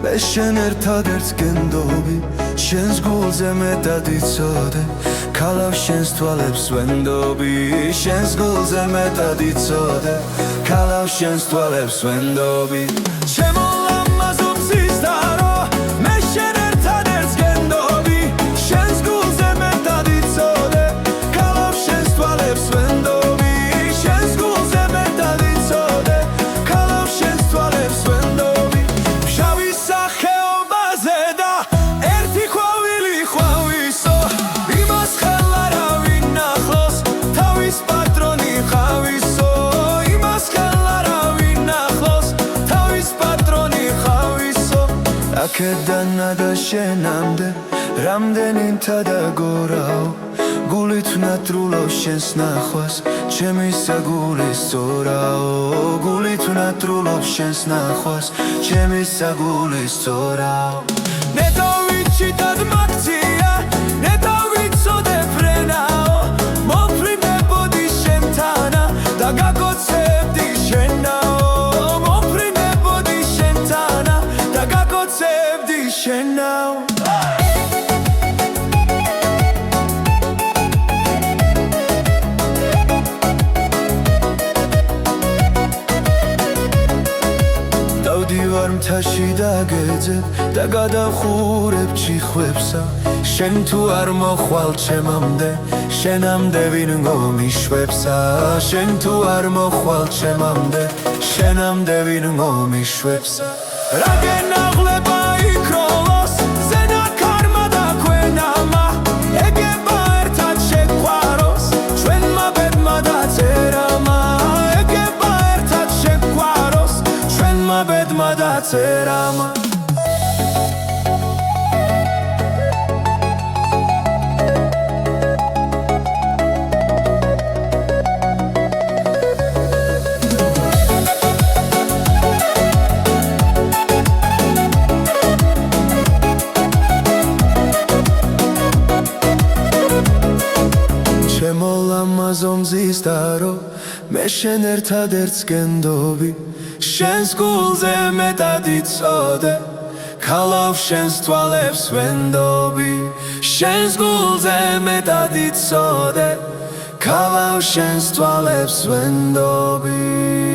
მე შენ ერთადერთ გენდობი შენს გულზე მეტად იცოდე ქალავ შენს თვალებს ვენდობი შენს გულზე მეტად იცოდე ქალავ შენს თვალებს ვენდობი ჩემო ლამაზო მზისდარო მე შენ ერთადერთ გენდობი შენს გულზე მეტად იცოდე ქალავ შენს თვალებს ვენდობი შენს გულზე მეტად იცოდე ქალავ შენს თვალებს ვენდობი შავი სახეობაზე და ერთი ხვავილი ხვავისო იმას ხელარ ავინ ახლოს თავის პატრონი ხავისო იმას ხელარ ავინ ახლოს თავის პატრონი ხავისო აქედან და შენამდე რამდენი მთადაგორაო გულით ვნატრულობ შენს ნახვას ჩემი საგულის სწორაო გულით ვნატრულობ შენს ნახვას ჩემი საგულის სწორაო ნეტო ვიჩიტად მაგცია ნეტო ვიცოდე ფრენაო მოფრინებოდი შენთანა და გაგოცებდი შენაო მოფრინებოდი შენთანა და გაგოცებდი შენაო დავდივარ მთაში და გეძებ და გადახურებ ჩიხვებსა შენ თუ არ მოხვალ ჩემამდე შენამდე ვინ მომიშვებსა შენ თუ არ მოხვალ ჩემამდე შენამდე ვინ მომიშვებსა რა გენაღლება იქროლოს ზენა ქარმა და ქვენამა ეგება ერთად შეგვაროს ჩვენმა ბედმა და წერამა ეგება ერთად შეგვაროს ჩვენმა ბედმა და წერამა ჩემო ლამაზო მზისდარო მე შენ ერთადერთ გენდობი შენს გულზე მეტად იცოდე ქალავ შენს თვალებს ვენდობი შენს გულზე მეტად იცოდე ქალავ შენს თვალებს ვენდობი